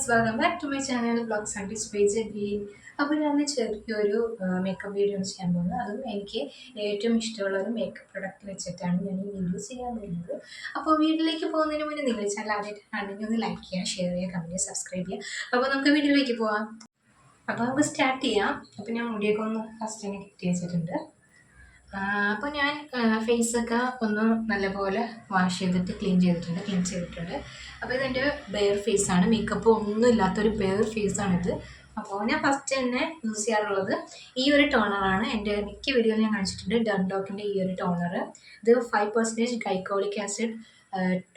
Guys, welcome back to my channel blogs and page again. അപ്പോൾ ഞാൻ ചെറിയൊരു makeup video ചെയ്യാൻ പോകുന്നത്. അതും എനിക്ക് ഏറ്റവും ഇഷ്ടമുള്ള ഒരു മേക്കപ്പ് പ്രൊഡക്റ്റ് വെച്ചിട്ടാണ് ഞാൻ ഈ വീഡിയോ ചെയ്യാൻ പോകുന്നത്. അപ്പോൾ വീഡിയോയിലേക്ക് പോകുന്നതിന് മുന്നേ നിങ്ങൾ ചാനൽ ആദ്യമായിട്ടാണെങ്കിൽ ഒന്ന് ലൈക്ക് ചെയ്യുക, ഷെയർ ചെയ്യുക, കമൻറ്റ് ചെയ്യുക, സബ്സ്ക്രൈബ് ചെയ്യുക. അപ്പോൾ നമുക്ക് വീഡിയോയിലേക്ക് പോകാം. അപ്പോൾ നമുക്ക് സ്റ്റാർട്ട് ചെയ്യാം. അപ്പോൾ ഞാൻ മുടിയൊക്കെ ഒന്ന് ഫസ്റ്റ് തന്നെ കെട്ടി വെച്ചിട്ടുണ്ട്. അപ്പോൾ ഞാൻ ഫേസൊക്കെ ഒന്ന് നല്ലപോലെ വാഷ് ചെയ്തിട്ട് ക്ലീൻ ചെയ്തിട്ടുണ്ട്. അപ്പോൾ ഇതെൻ്റെ ബെയർ ഫേസാണ്, മേക്കപ്പ് ഒന്നും ഇല്ലാത്തൊരു ബെയർ ഫേസാണിത്. അപ്പോൾ ഞാൻ ഫസ്റ്റ് തന്നെ യൂസ് ചെയ്യാറുള്ളത് ഈ ഒരു ടോണറാണ്. എൻ്റെ മിക്ക വീഡിയോയിൽ ഞാൻ കാണിച്ചിട്ടുണ്ട് ഡൺഡോക്കിൻ്റെ ഈ ഒരു ടോണർ. ഇത് 5% ഗൈക്കോളിക് ആസിഡ്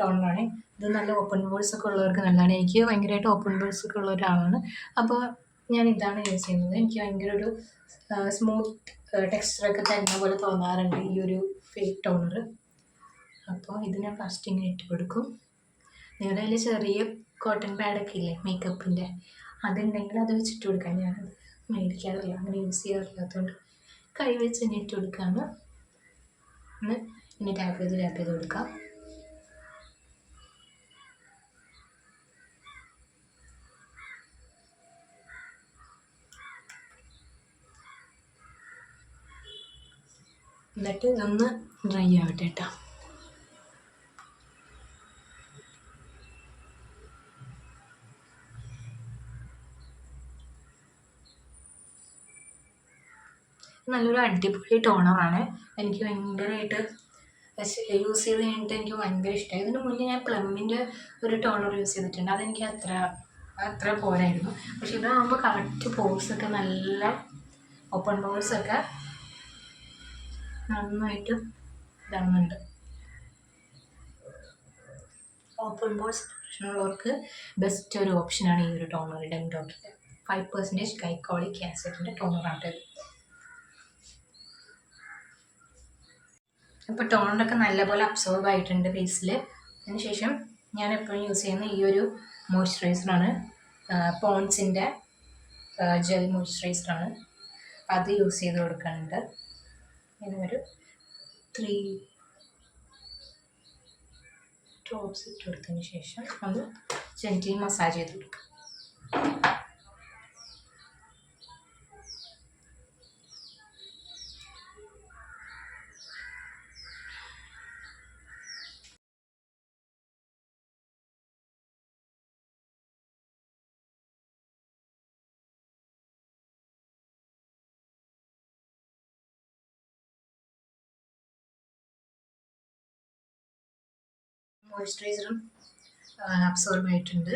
ടോണറാണ്. ഇത് നല്ല ഓപ്പൺ പോൾസ് ഒക്കെ ഉള്ളവർക്ക് നല്ലതാണ്. എനിക്ക് ഭയങ്കരമായിട്ട് ഓപ്പൺ പോൾസ് ഒക്കെ ഉള്ള ഒരാളാണ്. അപ്പോൾ ഞാൻ ഇതാണ് യൂസ് ചെയ്യുന്നത്. എനിക്ക് ഭയങ്കര ഒരു സ്മൂത്ത് ടെക്സ്ചറൊക്കെ തരുന്ന പോലെ തോന്നാറുണ്ട് ഈ ഒരു ഫേക്ക് ടോണർ. അപ്പോൾ ഇത് ഞാൻ ഫസ്റ്റ് ഇങ്ങനെ ഇട്ട് കൊടുക്കും. നിങ്ങളുടെ കയ്യിൽ ചെറിയ കോട്ടൺ പാഡൊക്കെ ഇല്ലേ മേക്കപ്പിൻ്റെ, അതുണ്ടെങ്കിൽ അത് വെച്ചിട്ട് കൊടുക്കാം. ഞാനത് മേടിക്കാറില്ല, അങ്ങനെ യൂസ് ചെയ്യാറില്ലാത്തതുകൊണ്ട് കൈ വെച്ച് തന്നെ ഇട്ട് കൊടുക്കുകയാണ്. ഇനി ടാപ്പ് ചെയ്ത് കൊടുക്കാം. എന്നിട്ട് ഇതൊന്ന് ഡ്രൈ ആവട്ടെ കേട്ടോ. നല്ലൊരു അടിപൊളി ടോണറാണ്. എനിക്ക് ഭയങ്കരമായിട്ട് യൂസ് ചെയ്ത് കഴിഞ്ഞിട്ട് എനിക്ക് ഭയങ്കര ഇഷ്ടമായി. ഇതിന് മുന്നേ ഞാൻ പ്ലമ്മിൻ്റെ ഒരു ടോണർ യൂസ് ചെയ്തിട്ടുണ്ട്. അതെനിക്ക് അത്ര പോരായിരുന്നു. പക്ഷെ ഇതാകുമ്പോൾ കറക്റ്റ് പോൾസൊക്കെ നല്ല ഓപ്പൺ പോൾസൊക്കെ നന്നായിട്ട് ഇതാകുന്നുണ്ട്. ഓപ്പൺ പോൾസ് പ്രശ്നമുള്ളവർക്ക് ബെസ്റ്റ് ഒരു ഓപ്ഷനാണ് ഈ ഒരു ടോണർ. ഡെൻഡോക്കിൻ്റെ 5% ഗൈക്കോളിക് ആസിഡിൻ്റെ ടോണറാണ്. അപ്പോൾ ടോണറൊക്കെ നല്ലപോലെ അബ്സോർബ് ആയിട്ടുണ്ട് ഫേസിൽ. അതിനുശേഷം ഞാൻ എപ്പോഴും യൂസ് ചെയ്യുന്ന ഈ ഒരു മോയ്സ്ചറൈസറാണ്, പോൺസിൻ്റെ ജെൽ മോയ്സ്ചറൈസറാണ്. അത് യൂസ് ചെയ്ത് കൊടുക്കുന്നുണ്ട്. ഇങ്ങനെ ഒരു 3 ഡ്രോപ്സ് ഇട്ട് കൊടുത്തതിന് ശേഷം അത് ജെന്റിലി മസാജ് ചെയ്ത് കൊടുക്കുക. മോയ്സ്ചറൈസറും അബ്സോർബ് ആയിട്ടുണ്ട്.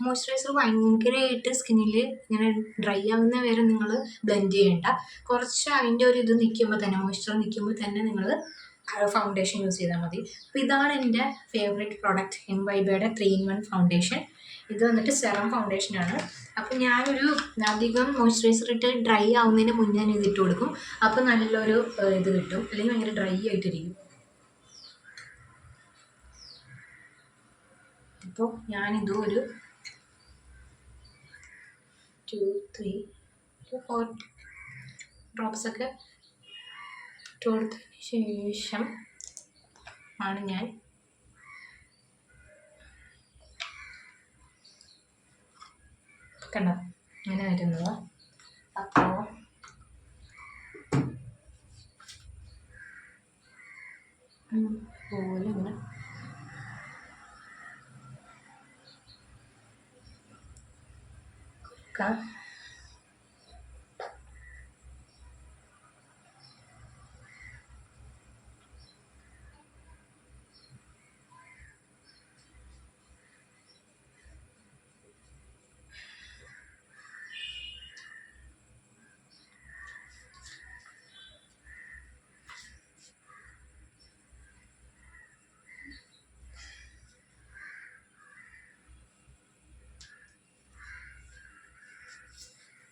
മോയ്സ്ചറൈസർ ഭയങ്കരമായിട്ട് സ്കിന്നിൽ ഇങ്ങനെ ഡ്രൈ ആവുന്ന വരെ നിങ്ങൾ ബ്ലെൻഡ് ചെയ്യേണ്ട. കുറച്ച് അതിൻ്റെ ഒരു ഇത് നിൽക്കുമ്പോൾ തന്നെ, മോയ്സ്ചർ നിൽക്കുമ്പോൾ തന്നെ നിങ്ങൾ ഫൗണ്ടേഷൻ യൂസ് ചെയ്താൽ മതി. അപ്പോൾ ഇതാണ് എൻ്റെ ഫേവറേറ്റ് പ്രോഡക്റ്റ്, എംവൈബയുടെ 3-in-1 ഫൗണ്ടേഷൻ. ഇത് വന്നിട്ട് സെറം ഫൗണ്ടേഷനാണ്. അപ്പോൾ ഞാനൊരു അധികം മോയ്സ്ചറൈസർ ഇട്ട് ഡ്രൈ ആവുന്നതിന് മുന്നേ ഞാൻ ഇതിട്ട് കൊടുക്കും. അപ്പോൾ നല്ലൊരു ഇത് കിട്ടും, അല്ലെങ്കിൽ ഭയങ്കര ഡ്രൈ ആയിട്ടിരിക്കും. ഇപ്പോൾ ഞാനിതും ഒരു 2, 3, 4 ഡ്രോപ്സൊക്കെ ഇട്ട് കൊടുത്തതിന് ശേഷം ആണ് ഞാൻ കണ്ടോ ഇങ്ങനെ വരുന്നത്. അപ്പോൾ പോലെ ഇങ്ങനെ കൊടുക്കാം.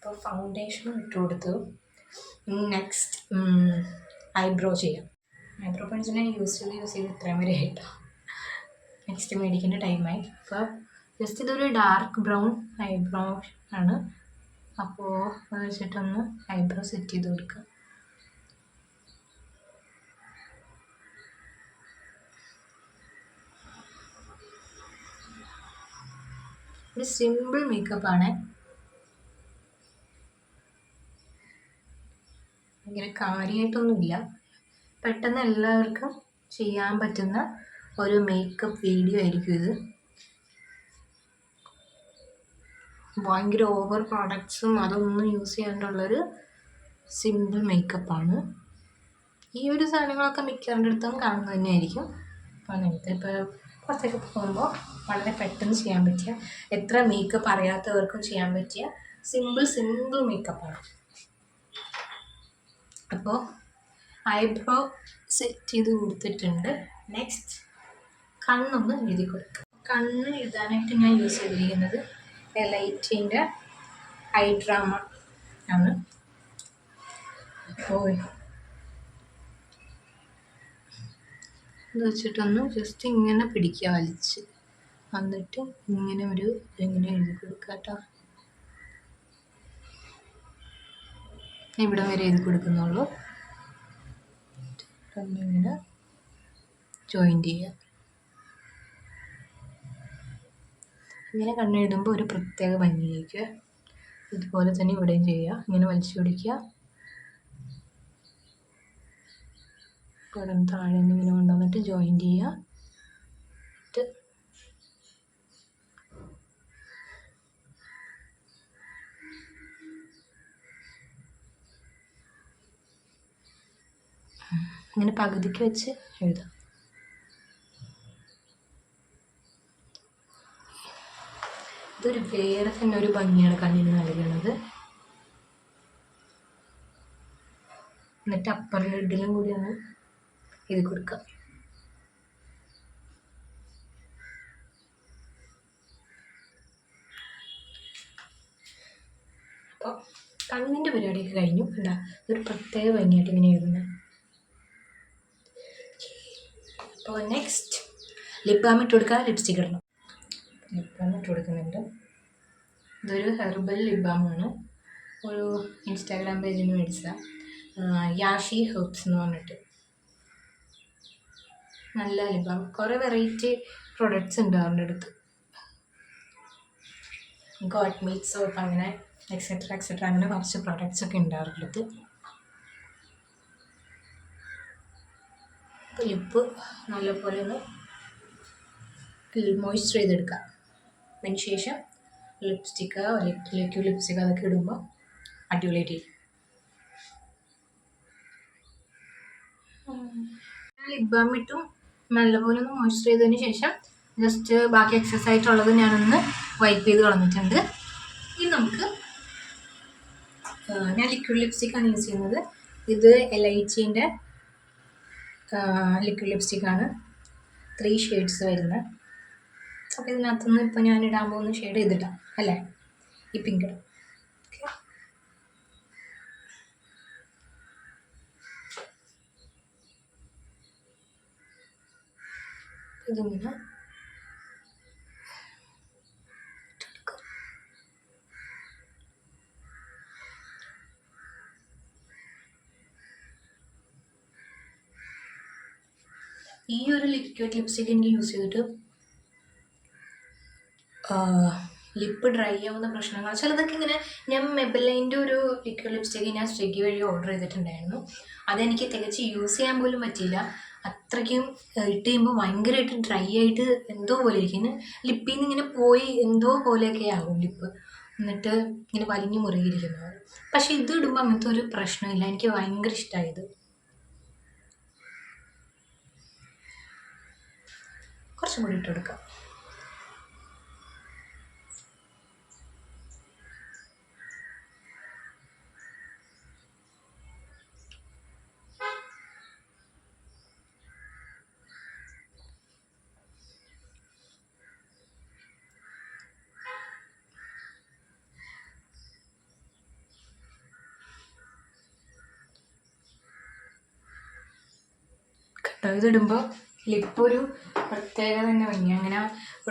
അപ്പോൾ ഫൗണ്ടേഷനും ഇട്ട് കൊടുത്തു. നെക്സ്റ്റ് ഐബ്രോ ചെയ്യാം. ഐബ്രോ പെൻസിൽ യൂസ് ചെയ്ത് ഇത്രയും വരെ ആയിട്ടോ. നെക്സ്റ്റ് മേടിക്കേണ്ട ടൈമായി. അപ്പോൾ ജസ്റ്റ് ഇതൊരു ഡാർക്ക് ബ്രൗൺ ഐബ്രോ ആണ്. അപ്പോൾ അത് വെച്ചിട്ടൊന്ന് ഐബ്രോ സെറ്റ് ചെയ്ത് കൊടുക്കുക. ഒരു സിമ്പിൾ മേക്കപ്പാണ്, ഭയങ്കര കാര്യമായിട്ടൊന്നുമില്ല, പെട്ടെന്ന് എല്ലാവർക്കും ചെയ്യാൻ പറ്റുന്ന ഒരു മേക്കപ്പ് വീഡിയോ ആയിരിക്കും ഇത്. ഭയങ്കര ഓവർ പ്രോഡക്ട്സും അതൊന്നും യൂസ് ചെയ്യാണ്ടുള്ളൊരു സിമ്പിൾ മേക്കപ്പാണ്. ഈ ഒരു സാധനങ്ങളൊക്കെ മിക്കവരുടെ അടുത്തും കാണുന്നത് തന്നെയായിരിക്കും. അപ്പോൾ നിങ്ങൾക്ക് ഇപ്പോൾ പുറത്തേക്ക് പോകുമ്പോൾ വളരെ പെട്ടെന്ന് ചെയ്യാൻ പറ്റിയ, എത്ര മേക്കപ്പ് അറിയാത്തവർക്കും ചെയ്യാൻ പറ്റിയ സിമ്പിൾ മേക്കപ്പാണ്. അപ്പോൾ ഐബ്രോ സെറ്റ് ചെയ്ത് കൊടുത്തിട്ടുണ്ട്. നെക്സ്റ്റ് കണ്ണൊന്ന് എഴുതി കൊടുക്കുക. കണ്ണ് എഴുതാനായിട്ട് ഞാൻ യൂസ് ചെയ്തിരിക്കുന്നത് എലൈറ്റിൻ്റെ ഐ ഡ്രാമ ആണ്. അപ്പോൾ ഇത് വെച്ചിട്ടൊന്ന് ജസ്റ്റ് ഇങ്ങനെ പിടിക്കുക വലിച്ച്, എന്നിട്ട് ഇങ്ങനെ എഴുതി കൊടുക്കുക കേട്ടോ. ഇവിടെ വരെ എഴുതി കൊടുക്കുന്നുള്ളൂ. ഇങ്ങനെ ജോയിൻ്റ് ചെയ്യുക. ഇങ്ങനെ കണ്ണെഴുതുമ്പോൾ ഒരു പ്രത്യേക ഭംഗിയായിരിക്കുക. ഇതുപോലെ തന്നെ ഇവിടെയും ചെയ്യുക. ഇങ്ങനെ വലിച്ചു പിടിക്കുക, ഇവിടെ താഴെ നിന്ന് ഇങ്ങനെ കൊണ്ടുവന്നിട്ട് ജോയിൻ്റ് ചെയ്യുക. ഇങ്ങനെ പകുതിക്ക് വെച്ച് എഴുതാം. ഇതൊരു വേറെ തന്നെ ഒരു ഭംഗിയാണ് കണ്ണിന് നൽകുന്നത്. എന്നിട്ട് അപ്പർ ലിഡിലും കൂടി ഒന്ന് എഴുതി കൊടുക്കുക. അപ്പോൾ കണ്ണിൻ്റെ പരിപാടിയൊക്കെ കഴിഞ്ഞു. എന്താ ഇതൊരു പ്രത്യേക ഭംഗിയായിട്ട് ഇങ്ങനെ എഴുതുന്നത്. അപ്പോൾ നെക്സ്റ്റ് ലിപ് ബാം ഇട്ട് കൊടുക്കുക, ലിപ്സ്റ്റിക് ഇടണം. ലിപ് ബാം ഇട്ട് കൊടുക്കുന്നുണ്ട്. ഇതൊരു ഹെർബൽ ലിപ് ബാമാണ്. ഒരു ഇൻസ്റ്റാഗ്രാം പേജിൽ നിന്ന് മേടിച്ചതാണ്, യാഷി ഹെർബ്സ് എന്ന് പറഞ്ഞിട്ട്. നല്ല ലിപ് ബാം. കുറേ വെറൈറ്റി പ്രൊഡക്ട്സ് ഉണ്ട് അവരുടെ അടുത്ത്. ഗോട്ട് മീറ്റ് സോപ്പ്, അങ്ങനെ എക്സെട്ര അങ്ങനെ കുറച്ച് പ്രൊഡക്ട്സ് ഒക്കെ ഉണ്ട് അവരുടെ അടുത്ത്. അപ്പോൾ ലിപ്പ് നല്ലപോലെ ഒന്ന് മോയ്സ്ചർ ചെയ്തെടുക്കുക. അതിന് ശേഷം ലിപ്സ്റ്റിക്ക്, ലിക്വിഡ് ലിപ്സ്റ്റിക്ക് അതൊക്കെ ഇടുമ്പോൾ അടിപൊളിയായിട്ട്. ലിപ് ബാം ഇട്ടും നല്ലപോലെ ഒന്ന് മോയ്സ്ചർ ചെയ്തതിന് ശേഷം ജസ്റ്റ് ബാക്കി എക്സസ് ആയിട്ടുള്ളത് ഞാനൊന്ന് വൈപ്പ് ചെയ്ത് കളഞ്ഞിട്ടുണ്ട്. ഇനി നമുക്ക്, ഞാൻ ലിക്വിഡ് ലിപ്സ്റ്റിക്കാണ് യൂസ് ചെയ്യുന്നത്. ഇത് എലൈറ്റിൻ്റെ ലിക്വിഡ് ലിപ്സ്റ്റിക്കാണ്, 3 ഷെയ്ഡ്സ് വരുന്നത്. അപ്പോൾ ഇതിനകത്തുനിന്ന് ഇപ്പോൾ ഞാൻ ഇടാൻ പോകുന്ന ഷെയ്ഡ് ഇതിടാം അല്ലേ, ഈ പിങ്ക് ഇടാം. ഓക്കെ, ഇതിങ്ങനെ ഈ ഒരു ലിക്വിഡ് ലിപ്സ്റ്റിക് എനിക്ക് യൂസ് ചെയ്തിട്ട് ലിപ്പ് ഡ്രൈ ആവുന്ന പ്രശ്നങ്ങൾ ചിലതൊക്കെ ഇങ്ങനെ, ഞാൻ മെബലൈൻ്റെ ഒരു ലിക്വിഡ് ലിപ്സ്റ്റിക്ക് ഞാൻ സ്വിഗ്ഗി വഴി ഓർഡർ ചെയ്തിട്ടുണ്ടായിരുന്നു. അതെനിക്ക് തികച്ച് യൂസ് ചെയ്യാൻ പോലും പറ്റിയില്ല. അത്രയ്ക്കും ഇട്ട് കഴിയുമ്പോൾ ഭയങ്കരമായിട്ട് ഡ്രൈ ആയിട്ട് എന്തോ പോലെ ഇരിക്കുന്നു. ലിപ്പിൽ നിന്ന് ഇങ്ങനെ പോയി എന്തോ പോലെയൊക്കെ ആകും ലിപ്പ്, എന്നിട്ട് ഇങ്ങനെ വലിഞ്ഞു മുറുകിയിരിക്കുന്നത്. പക്ഷേ ഇത് ഇടുമ്പോൾ അങ്ങനത്തെ ഒരു പ്രശ്നമില്ല. എനിക്ക് ഭയങ്കര ഇഷ്ടമായത്. കുറച്ചും കൂടി ഇട്ട് കൊടുക്കാം. ഇതിടുമ്പോൾ ലിപ്പ് ഒരു പ്രത്യേക തന്നെ ഭംഗി, അങ്ങനെ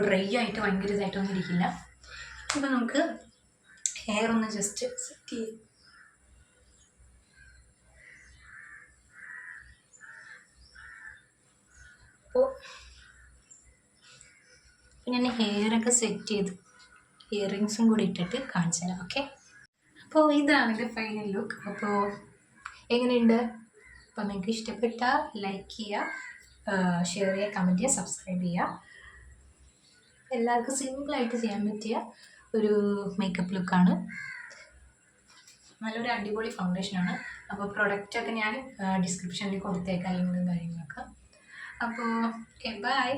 ഡ്രൈ ആയിട്ട് ഭയങ്കര ഇതായിട്ടൊന്നും ഇരിക്കില്ല. ഇപ്പം നമുക്ക് ഹെയർ ഒന്ന് ജസ്റ്റ് സെറ്റ് ചെയ്യും. അപ്പോൾ ഞാൻ ഹെയറൊക്കെ സെറ്റ് ചെയ്ത് ഇയറിങ്സും കൂടി ഇട്ടിട്ട് കാണിച്ചു തരാം. ഓക്കെ, അപ്പോൾ ഇതാണ് എൻ്റെ ഫൈനൽ ലുക്ക്. അപ്പോൾ എങ്ങനെയുണ്ട്? അപ്പോൾ നിങ്ങൾക്ക് ഇഷ്ടപ്പെട്ടാൽ ലൈക്ക് ചെയ്യുക, ഷെയർ ചെയ്യുക, കമൻറ്റ് ചെയ്യുക, സബ്സ്ക്രൈബ് ചെയ്യുക. എല്ലാവർക്കും സിമ്പിളായിട്ട് ചെയ്യാൻ പറ്റിയ ഒരു മേക്കപ്പ് ലുക്കാണ്. നല്ലൊരു അടിപൊളി ഫൗണ്ടേഷനാണ്. അപ്പോൾ പ്രൊഡക്റ്റൊക്കെ ഞാൻ ഡിസ്ക്രിപ്ഷനിൽ കൊടുത്തേക്കാം, ലിങ്കും കാര്യങ്ങളൊക്കെ. അപ്പോൾ ഓക്കെ, ബൈ.